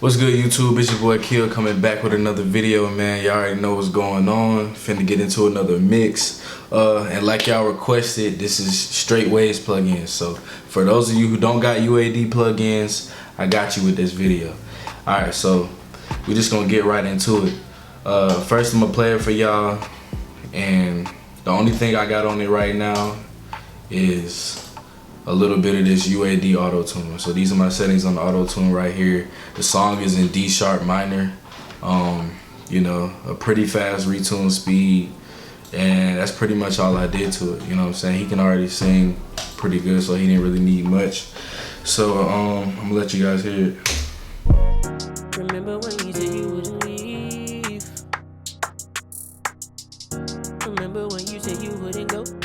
What's good, YouTube? It's your boy A.K.I.L coming back with another video, man. Y'all already know what's going on. Finna get into another mix. And like y'all requested, this is straight waves plugins. So for those of you who don't got UAD plugins, I got you with this video. Alright, so we just gonna get right into it. First I'm gonna play it for y'all. And the only thing I got on it right now is a little bit of this UAD auto tune. So these are my settings on the auto tune right here. The song is in D sharp minor. You know, a pretty fast retune speed, and that's pretty much all I did to it. You know what I'm saying? He can already sing pretty good, so he didn't really need much. So I'm gonna let you guys hear it. Remember when you said you wouldn't leave? Remember when you said you wouldn't go nowhere?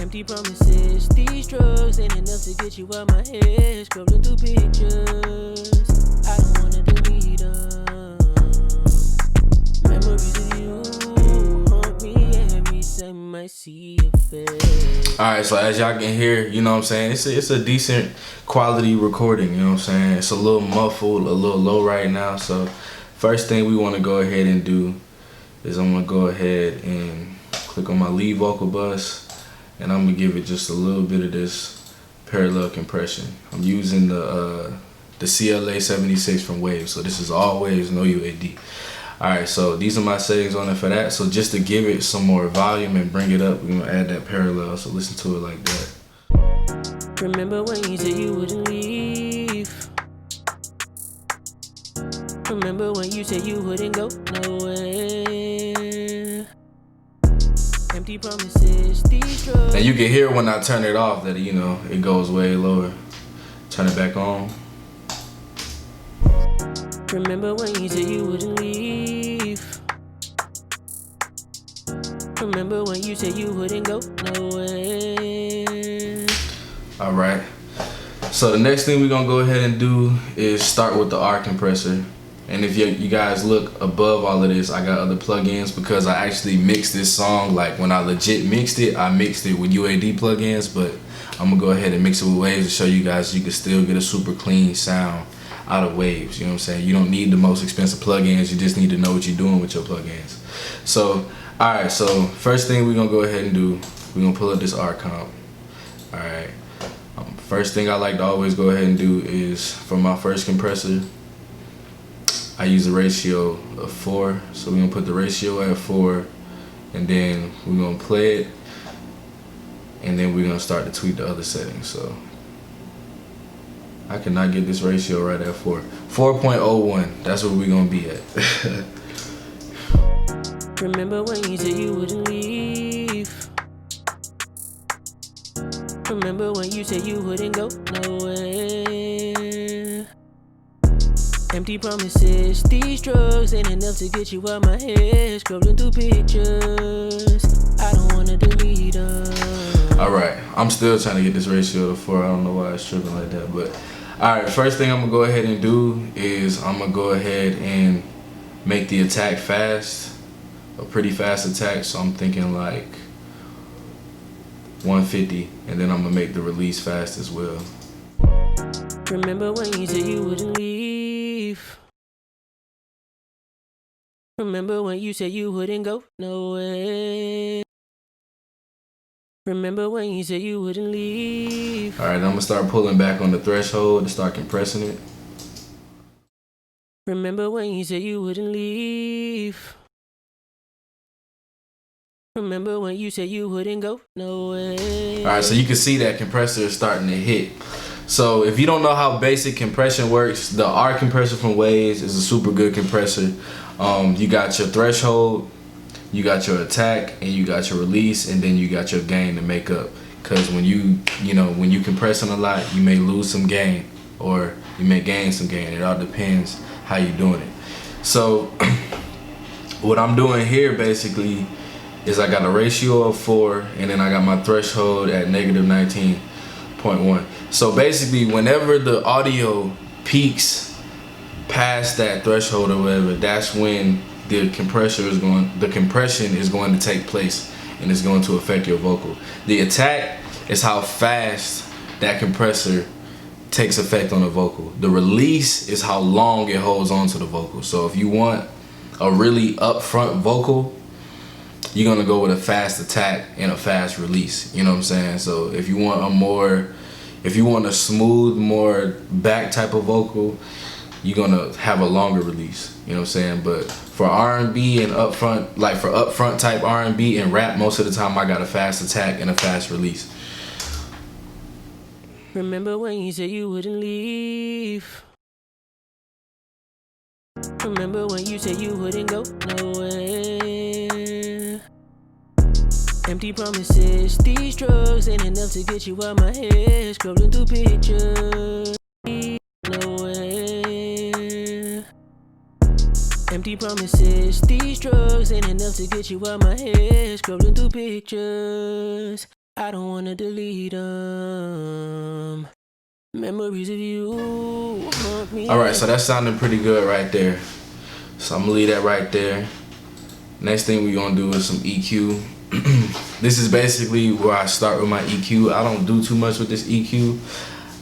Empty promises, these drugs ain't enough to get you out my head. Scrolling through pictures, I don't wanna delete them. Memories of you haunt me every time I see your face. Alright, so as y'all can hear, you know what I'm saying, it's a decent quality recording, you know what I'm saying? It's a little muffled, a little low right now. So first thing we want to go ahead and do is I'm going to go ahead and click on my lead vocal bus, and I'm going to give it just a little bit of this parallel compression. I'm using the CLA 76 from Waves, so this is all Waves, no UAD. Alright, so these are my settings on it for that. So just to give it some more volume and bring it up, we're going to add that parallel, so listen to it like that. Remember when you said you wouldn't leave? Remember when you said you wouldn't go nowhere? Empty promises, these drugs. And you can hear when I turn it off that, you know, it goes way lower. Turn it back on. Remember when you said you wouldn't leave? Remember when you said you wouldn't go nowhere? Alright. So the next thing we're gonna go ahead and do is start with the R compressor. And if you guys look above all of this, I got other plugins because I actually mixed this song. Like when I legit mixed it, I mixed it with UAD plugins, but I'm gonna go ahead and mix it with Waves to show you guys you can still get a super clean sound out of Waves. You know what I'm saying? You don't need the most expensive plugins, you just need to know what you're doing with your plugins. So alright, so first thing we're gonna go ahead and do, we're gonna pull up this R comp. Alright. First thing I like to always go ahead and do is, for my first compressor, I use a ratio of 4. So we're gonna put the ratio at 4, and then we're gonna play it, and then we're gonna start to tweak the other settings. So I cannot get this ratio right at 4. 4.01, that's where we're gonna be at. Remember when you said you wouldn't leave? Remember when you said you wouldn't go nowhere? Empty promises, these drugs ain't enough to get you out my head. Scrolling through pictures, I don't wanna delete them. Alright, I'm still trying to get this ratio to 4. I don't know why it's tripping like that, but alright, first thing I'm gonna go ahead and do is I'm gonna go ahead and make the attack fast, a pretty fast attack. So I'm thinking like 150, and then I'm gonna make the release fast as well. Remember when you said you wouldn't leave? Remember when you said you wouldn't go nowhere? Remember when you said you wouldn't leave? Alright, I'm gonna start pulling back on the threshold to start compressing it. Remember when you said you wouldn't leave? Remember when you said you wouldn't go nowhere? Alright, so you can see that compressor is starting to hit. So if you don't know how basic compression works, the R compressor from Waves is a super good compressor. You got your threshold, you got your attack, and you got your release, and then you got your gain to make up. Because when you compressing a lot, you may lose some gain, or you may gain some gain. It all depends how you're doing it. So what I'm doing here basically is I got a ratio of 4, and then I got my threshold at negative 19.1. So basically, whenever the audio peaks past that threshold or whatever, that's when the compression is going to take place, and it's going to affect your vocal. The attack is how fast that compressor takes effect on the vocal. The release is how long it holds on to the vocal. So if you want a really upfront vocal, you're gonna go with a fast attack and a fast release. You know what I'm saying? So if you want a smooth, more back type of vocal, you're gonna have a longer release. You know what I'm saying? But for R&B and upfront, like for upfront type R&B and rap, most of the time I got a fast attack and a fast release. Remember when you said you wouldn't leave? Remember when you said you wouldn't go nowhere? Empty promises, these drugs ain't enough to get you out my head. Scrolling through pictures, nowhere. Empty promises, these drugs ain't enough to get you out my head. Scrolling through pictures, I don't wanna delete them. Memories of you haunt me. Alright, so that's sounding pretty good right there. So I'm gonna leave that right there. Next thing we're gonna do is some EQ. This is basically where I start with my EQ. I don't do too much with this EQ.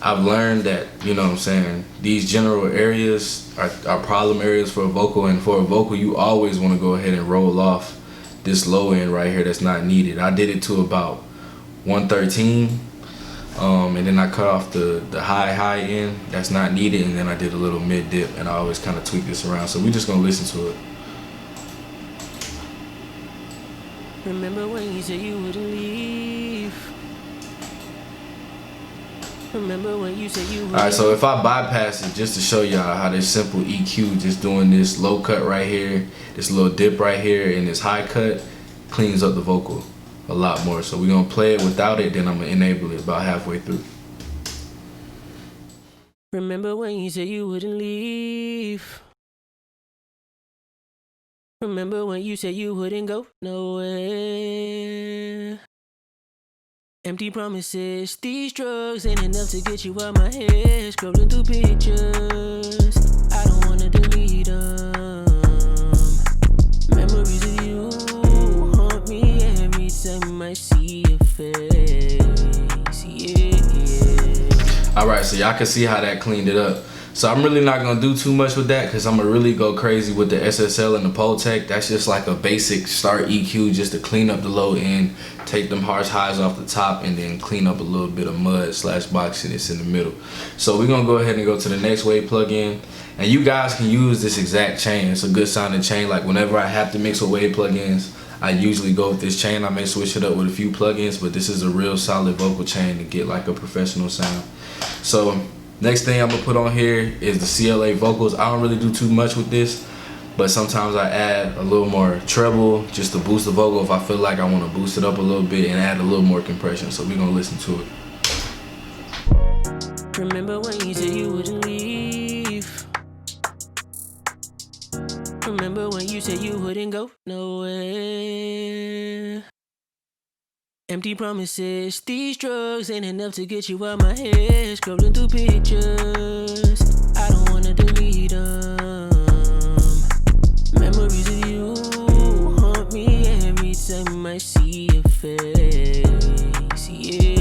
I've learned that, you know what I'm saying, these general areas are problem areas for a vocal, and for a vocal you always want to go ahead and roll off this low end right here that's not needed. I did it to about 113, and then I cut off the high end that's not needed, and then I did a little mid dip, and I always kind of tweak this around. So we're just gonna listen to it. Remember when you said you wouldn't leave? Remember when you said you wouldn't. Alright, so if I bypass it just to show y'all how this simple EQ, just doing this low cut right here, this little dip right here, and this high cut cleans up the vocal a lot more. So we're gonna play it without it, then I'm gonna enable it about halfway through. Remember when you said you wouldn't leave? Remember when you said you wouldn't go nowhere? Empty promises, these drugs ain't enough to get you out my head. Scrolling through pictures, I don't wanna delete them. Memories of you haunt me every time I see your face. Yeah. Alright, so y'all can see how that cleaned it up. So I'm really not gonna do too much with that because I'm gonna really go crazy with the SSL and the Pultec. That's just like a basic start EQ just to clean up the low end, take them harsh highs off the top, and then clean up a little bit of mud / boxiness in the middle. So we're gonna go ahead and go to the next wave plugin, and you guys can use this exact chain. It's a good sounding chain. Like whenever I have to mix with wave plugins, I usually go with this chain. I may switch it up with a few plugins, but this is a real solid vocal chain to get like a professional sound. So next thing I'm gonna put on here is the CLA vocals. I don't really do too much with this, but sometimes I add a little more treble just to boost the vocal if I feel like I want to boost it up a little bit and add a little more compression. So we're gonna listen to it. Remember when you said you wouldn't leave? Remember when you said you wouldn't go nowhere? Empty promises, these drugs ain't enough to get you out my head. Scrolling through pictures, I don't wanna delete them. Memories of you haunt me every time I see your face. Yeah.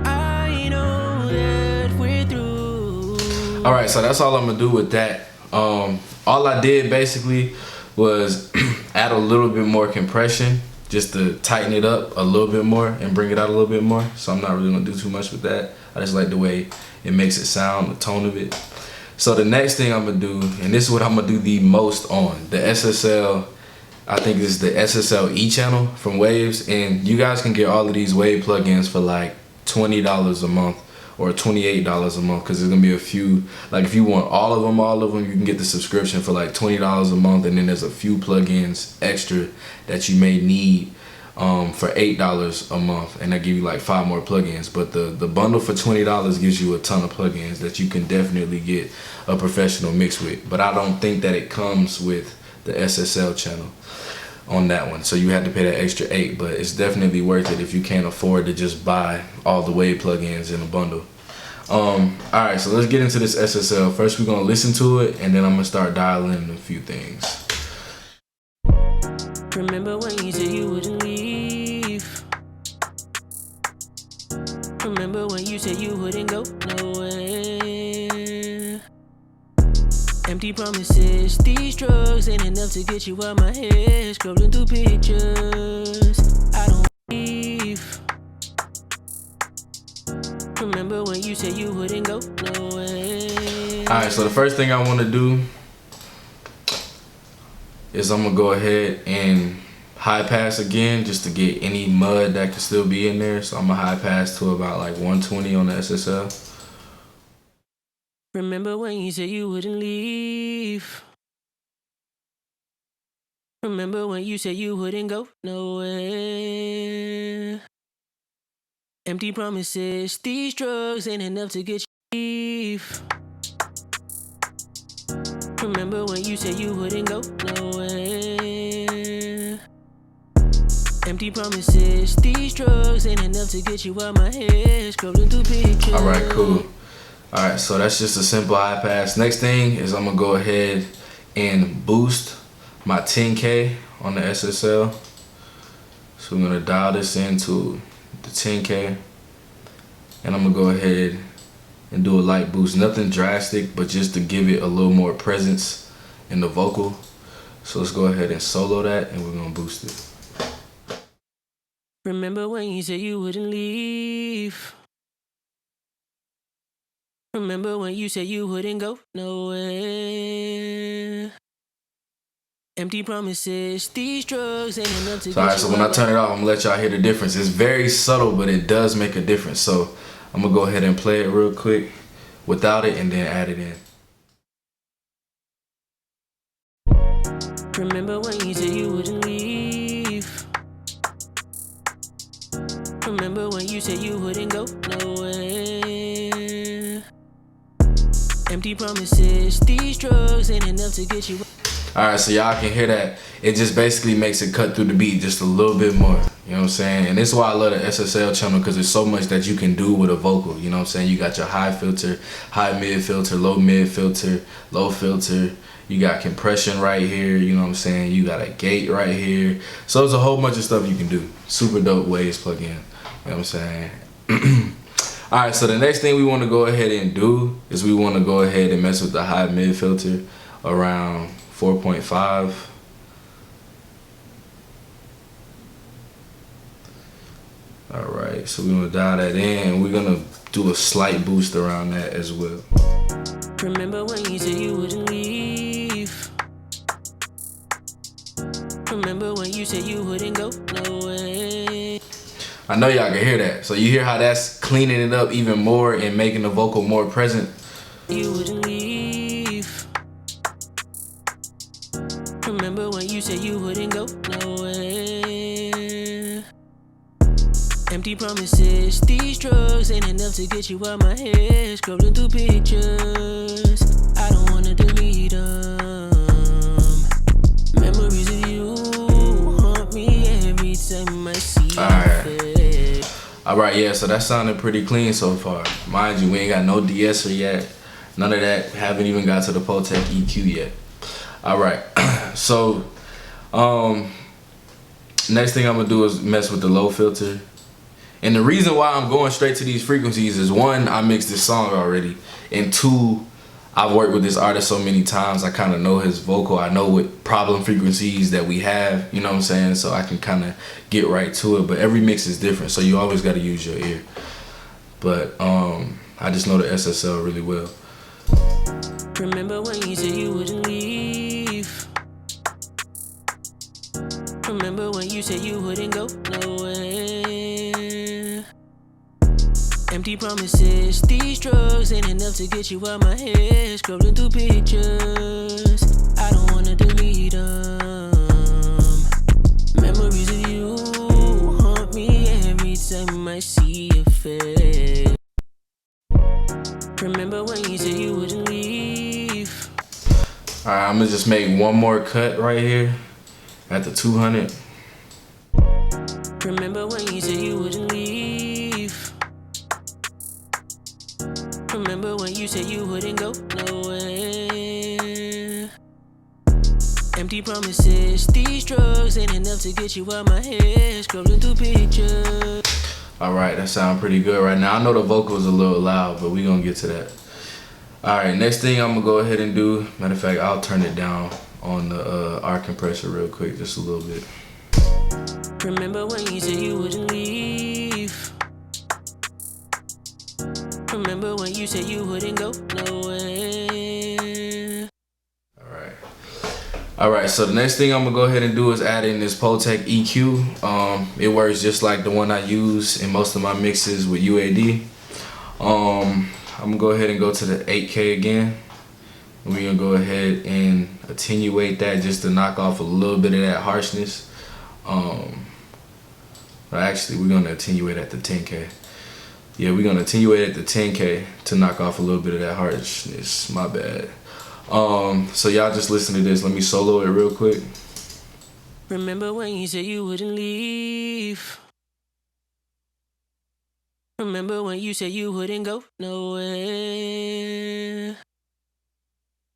I know that we're through. Alright, so that's all I'm gonna do with that. All I did basically was add a little bit more compression just to tighten it up a little bit more and bring it out a little bit more. So I'm not really gonna do too much with that. I just like the way it makes it sound, the tone of it. So the next thing I'm gonna do, and this is what I'm gonna do the most on, the SSL, I think this is the SSL E channel from Waves, and you guys can get all of these Wave plugins for like $20 a month or $28 a month, because there's gonna be a few, like if you want all of them, you can get the subscription for like $20 a month, and then there's a few plugins extra that you may need for $8 a month, and they give you like 5 more plugins. But the bundle for $20 gives you a ton of plugins that you can definitely get a professional mix with. But I don't think that it comes with the SSL channel on that one, so you have to pay that extra $8, but it's definitely worth it if you can't afford to just buy all the Wave plugins in a bundle. Alright, so let's get into this SSL. First we're gonna listen to it, and then I'm gonna start dialing in a few things. Remember when you said you wouldn't leave? Remember when you said you wouldn't go nowhere? Empty promises, these drugs ain't enough to get you out my head. Scrolling through pictures, I don't leave. Remember when you said you wouldn't go nowhere? Alright, so the first thing I want to do is I'm gonna go ahead and high pass again just to get any mud that could still be in there. So I'm gonna high pass to about like 120 on the SSL. Remember when you said you wouldn't leave? Remember when you said you wouldn't go nowhere? Empty promises, these drugs ain't enough to get you leave. Remember when you said you wouldn't go nowhere? Empty promises, these drugs ain't enough to get you out my head. Scrolling through pictures. Alright, cool. Alright, so that's just a simple high pass. Next thing is I'm gonna go ahead and boost my 10K on the SSL. So I'm gonna dial this into the 10K, and I'm gonna go ahead and do a light boost. Nothing drastic, but just to give it a little more presence in the vocal. So let's go ahead and solo that, and we're gonna boost it. Remember when you said you wouldn't leave? Remember when you said you wouldn't go nowhere? Empty promises, these drugs ain't enough to get you. Alright, so when I turn it off, I'm gonna let y'all hear the difference. It's very subtle, but it does make a difference. So I'm gonna go ahead and play it real quick without it and then add it in. Remember when you said you wouldn't leave? Remember when you said you wouldn't go nowhere? Empty promises, these drugs ain't enough to get you. Alright, so y'all can hear that. It just basically makes it cut through the beat just a little bit more. You know what I'm saying? And this is why I love the SSL channel, because there's so much that you can do with a vocal. You know what I'm saying? You got your high filter, high mid filter, low mid filter, low filter. You got compression right here. You know what I'm saying? You got a gate right here. So there's a whole bunch of stuff you can do. Super dope ways plug in. You know what I'm saying? Alright, so the next thing we want to go ahead and do is we want to go ahead and mess with the high mid filter around 4.5. Alright, so we're gonna dial that in, and we're gonna do a slight boost around that as well. Remember when you said you wouldn't leave? Remember when you said you wouldn't go nowhere? I know y'all can hear that. So you hear how that's cleaning it up even more and making the vocal more present? You wouldn't leave. Remember when you said you wouldn't go nowhere? Empty promises, these drugs ain't enough to get you out my head. Scrolling through pictures, I don't wanna delete them. Memories of you haunt me every time I see your face. Alright, yeah, so that sounded pretty clean so far. Mind you, we ain't got no de-esser yet. None of that. Haven't even got to the Pultec EQ yet. Alright, so next thing I'm gonna do is mess with the low filter. And the reason why I'm going straight to these frequencies is, one, I mixed this song already, and two, I've worked with this artist so many times, I kind of know his vocal. I know what problem frequencies that we have, you know what I'm saying? So I can kind of get right to it, but every mix is different, so you always got to use your ear. But I just know the SSL really well. Remember when you said you wouldn't leave? Remember when you said you wouldn't go nowhere? Empty promises, these drugs ain't enough to get you out my head. Scrolling through pictures, I don't wanna delete them. Memories of you haunt me every time I see your face. Remember when you said you wouldn't leave? Alright, I'm gonna just make one more cut right here at the 200. Remember when you said you wouldn't leave? Remember when you said you wouldn't go nowhere? Empty promises, these drugs ain't enough to get you out my head. Scrolling through pictures. All right, that sounds pretty good right now. I know the vocal is a little loud, but we gonna get to that. All right, next thing I'm gonna go ahead and do, matter of fact, I'll turn it down on the R compressor real quick, just a little bit. Remember when you said you wouldn't leave? Remember when you said you wouldn't go nowhere? All right, so the next thing I'm gonna go ahead and do is add in this Pultec EQ. It works just like the one I use in most of my mixes with UAD. I'm gonna go ahead and go to the 8K again. And we're gonna go ahead and attenuate that just to knock off a little bit of that harshness. Actually, we're gonna attenuate at the 10K. Yeah, we're gonna attenuate at the 10K to knock off a little bit of that harshness. My bad. So y'all just listen to this. Let me solo it real quick. Remember when you said you wouldn't leave? Remember when you said you wouldn't go nowhere?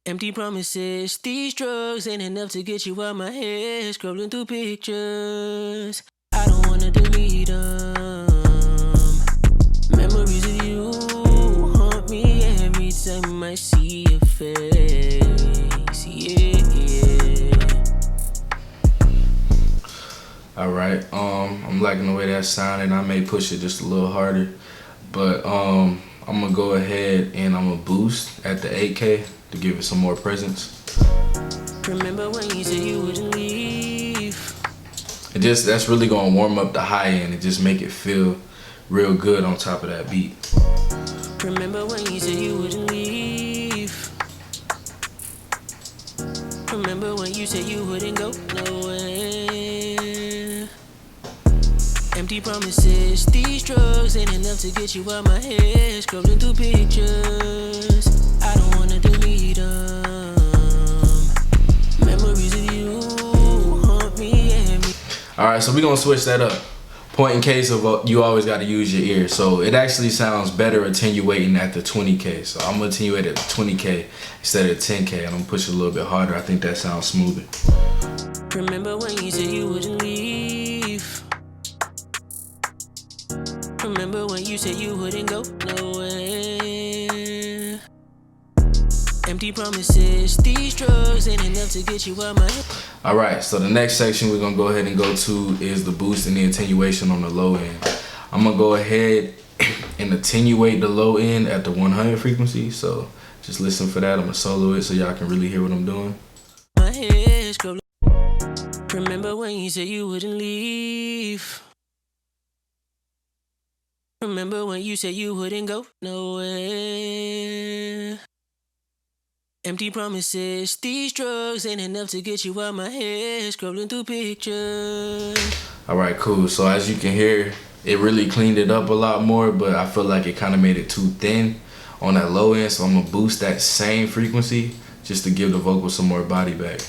Empty promises, these drugs ain't enough to get you out my head. Scrolling through pictures, I don't wanna delete them. Memories of you haunt me every time I see your face. Yeah. All right. I'm liking the way that sounded. I may push it just a little harder, but I'm gonna go ahead and I'm gonna boost at the 8K to give it some more presence. Remember when you said you wouldn't leave? That's really gonna warm up the high end and just make it feel real good on top of that beat. Remember when you said you wouldn't leave? Remember when you said you wouldn't go nowhere? Empty promises, these drugs ain't enough to get you out my head. Scrolling through pictures, I don't wanna delete them. Memories of you haunt me every. All right, so we're gonna switch that up. Point in case of you always got to use your ear, so it actually sounds better attenuating at the 20K. So I'm gonna attenuate at the 20K instead of 10K, and I'm gonna push it a little bit harder. I think that sounds smoother. Remember when you said you wouldn't leave? Remember when you said you wouldn't go nowhere? Empty promises, these drugs ain't enough to get you out my head. All right, so the next section we're gonna go ahead and go to is the boost and the attenuation on the low end. I'm gonna go ahead and attenuate the low end at the 100 frequency. So just listen for that. I'm gonna solo it so y'all can really hear what I'm doing. My head scrolling. Remember when you said you wouldn't leave? Remember when you said you wouldn't go nowhere? Empty promises, these drugs ain't enough to get you out my head. Scrolling through pictures. All right, cool. So as you can hear, it really cleaned it up a lot more, but I feel like it kind of made it too thin on that low end. So I'm gonna boost that same frequency just to give the vocal some more body back.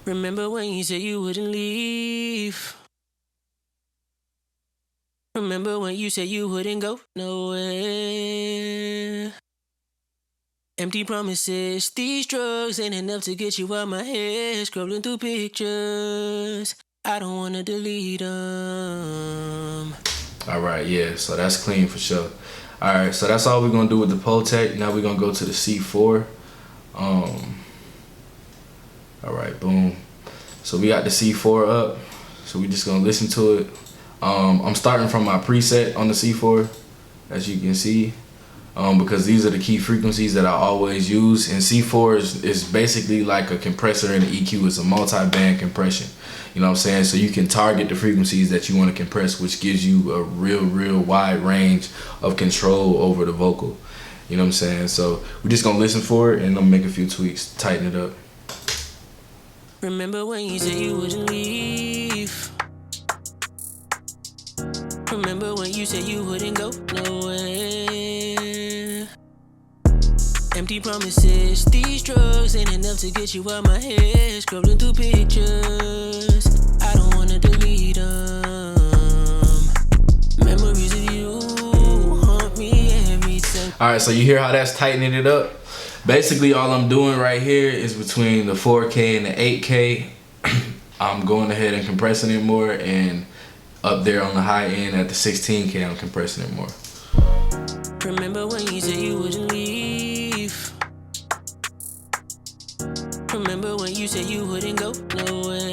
Remember when you said you wouldn't leave? Remember when you said you wouldn't go nowhere? Empty promises, these drugs ain't enough to get you out my head. Scrolling through pictures, I don't wanna delete them. All right, yeah, so that's clean for sure. All right, so that's all we're gonna do with the Pultec. Now we're gonna go to the C4. All right, boom. So we got the C4 up, so we just gonna listen to it. I'm starting from my preset on the C4, as you can see. Because these are the key frequencies that I always use. And C4 is basically like a compressor and an EQ. It's a multi-band compression. You know what I'm saying? So you can target the frequencies that you want to compress, which gives you a real wide range of control over the vocal. You know what I'm saying? So we're just gonna listen for it and I'm gonna make a few tweaks, tighten it up. Remember when you said you wouldn't leave? Remember when you said you wouldn't go nowhere? Empty promises, these drugs ain't enough to get you out my head. Scrolling through pictures, I don't wanna delete them. Memories of you haunt me every time. All right, so you hear how that's tightening it up? Basically, all I'm doing right here is between the 4K and the 8K. I'm going ahead and compressing it more and up there on the high end at the 16K. I'm compressing it more. Remember when you said you wouldn't leave? Remember when you said you wouldn't go nowhere?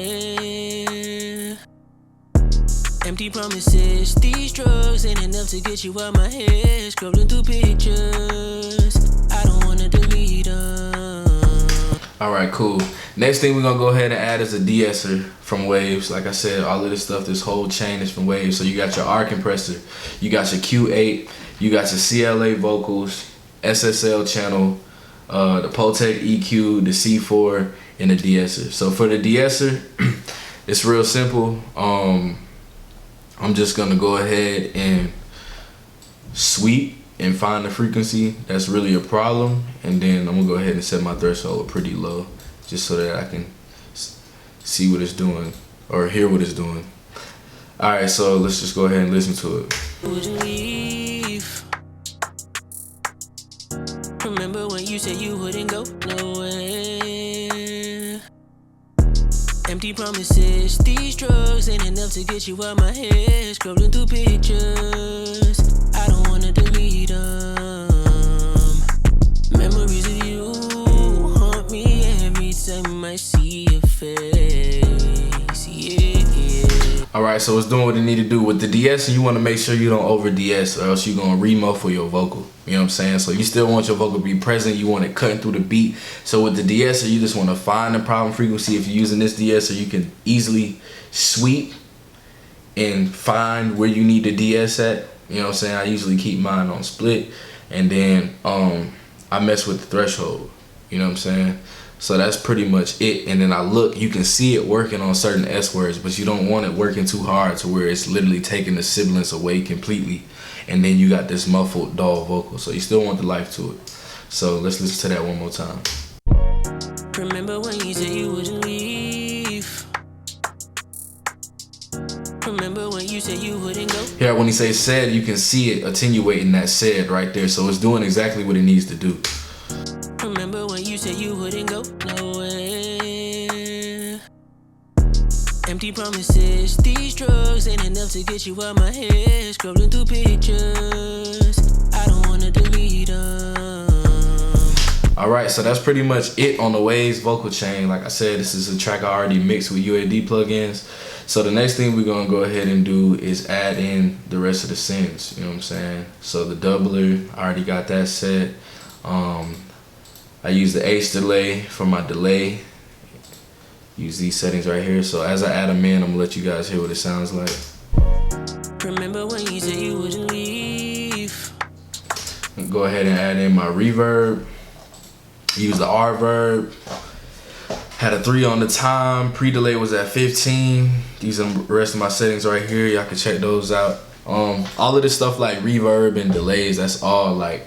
Empty promises, these drugs ain't enough to get you out my head. Scrolling through pictures, I don't wanna delete them. Alright, cool. Next thing we're gonna go ahead and add is a de-esser from Waves. Like I said, all of this stuff, this whole chain is from Waves. So you got your R compressor, you got your Q8, you got your CLA vocals, SSL channel, the Pultec EQ, the C4, and the de-esser. So for the de-esser, it's real simple. I'm just gonna go ahead and sweep and find the frequency that's really a problem, and then I'm gonna go ahead and set my threshold pretty low just so that I can see what it's doing or hear what it's doing. Alright, so let's just go ahead and listen to it. Wouldn't leave. Remember when you said you wouldn't go nowhere? Empty promises, these drugs ain't enough to get you out my head. Scrolling through pictures, I don't wanna delete them. Memories of you haunt me every time I see your face. Yeah. Alright, so it's doing what it need to do. With the de-essing, you want to make sure you don't over de-ess, or else you're going to remuffle your vocal. You know what I'm saying? So you still want your vocal to be present. You want it cutting through the beat. So with the de-esser, you just want to find the problem frequency. If you're using this de-esser, you can easily sweep and find where you need to de-ess at. You know what I'm saying? I usually keep mine on split. And then I mess with the threshold. You know what I'm saying? So that's pretty much it. And then I look, you can see it working on certain S words, but you don't want it working too hard to where it's literally taking the sibilance away completely. And then you got this muffled, dull vocal. So you still want the life to it. So let's listen to that one more time. Remember when you said you wouldn't leave? Remember when you said you wouldn't go? Here, when he says said, you can see it attenuating that said right there. So it's doing exactly what it needs to do. Remember when you said you wouldn't go nowhere? Empty promises, these drugs ain't enough to get you out my head. Scrolling through pictures, I don't wanna delete them. Alright, so that's pretty much it on the Waves vocal chain. Like I said, this is a track I already mixed with UAD plugins. So the next thing we're gonna go ahead and do is add in the rest of the synths. You know what I'm saying? So the doubler, I already got that set. I use the H delay for my delay. Use these settings right here. So as I add them in, I'm gonna let you guys hear what it sounds like. Remember when you said you wouldn't leave? Go ahead and add in my reverb. Use the R verb. Had a 3 on the time. Pre-delay was at 15. These are the rest of my settings right here. Y'all can check those out. All of this stuff like reverb and delays, that's all like,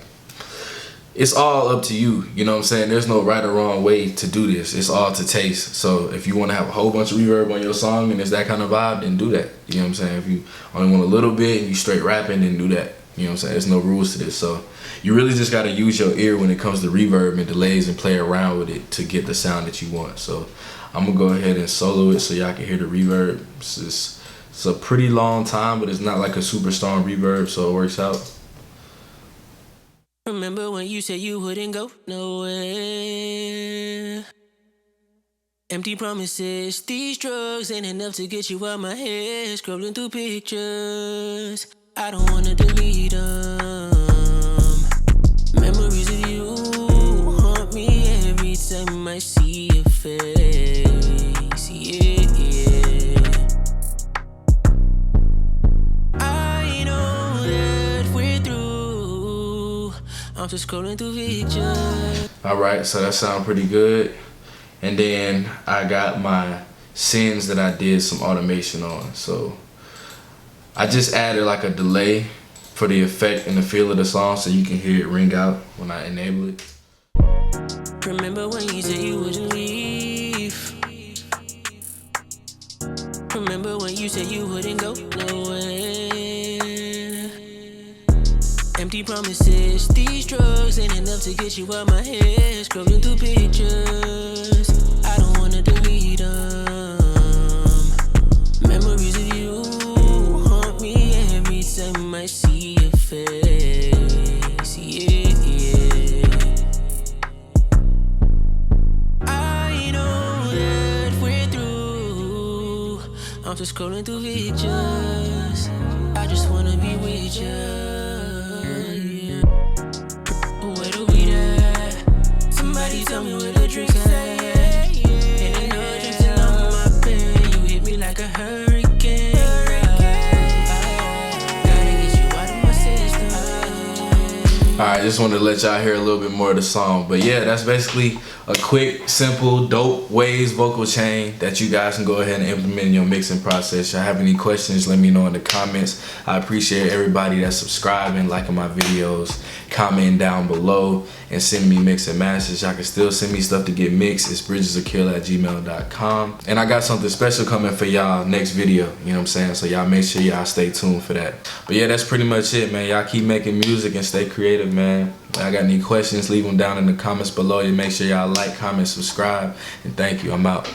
it's all up to you. You know what I'm saying? There's no right or wrong way to do this. It's all to taste. So if you want to have a whole bunch of reverb on your song and it's that kind of vibe, then do that. You know what I'm saying? If you only want a little bit and you straight rapping, then do that. You know what I'm saying? There's no rules to this. So you really just got to use your ear when it comes to reverb and delays and play around with it to get the sound that you want. So I'm going to go ahead and solo it so y'all can hear the reverb. It's a pretty long time, but it's not like a super strong reverb, so it works out. Remember when you said you wouldn't go nowhere? Empty promises, these drugs ain't enough to get you out my head. Scrolling through pictures, I don't wanna delete them. Memories of you haunt me every time I see your face. Yeah. I know that we're through. I'm just scrolling through pictures. Alright, so that sounds pretty good. And then I got my sends that I did some automation on. So I just added like a delay for the effect and the feel of the song so you can hear it ring out when I enable it. Remember when you said you wouldn't leave? Remember when you said you wouldn't go nowhere? Empty promises, these drugs ain't enough to get you out my head. Scrolling through pictures, I don't wanna delete them. Memories of you face. Yeah, yeah. I know that we're through. I'm just scrolling through pictures. I just wanna be with you. Yeah. Where do we at? Somebody tell me where the drinks at. And I know drinks along my pen. You hit me like a hurricane. Gotta get you out of my system. Alright, just wanted to let y'all hear a little bit more of the song. But yeah, that's basically a quick, simple, dope Waves vocal chain that you guys can go ahead and implement in your mixing process. Y'all have any questions, let me know in the comments. I appreciate everybody that's subscribing, liking my videos, commenting down below, and sending me mix and masters. Y'all can still send me stuff to get mixed. It's bridgesofkill@gmail.com. And I got something special coming for y'all next video, you know what I'm saying? So y'all make sure y'all stay tuned for that. But yeah, that's pretty much it, man. Y'all keep making music and stay creative, man. I got any questions, leave them down in the comments below. And make sure y'all like, comment, subscribe, and thank you. I'm out.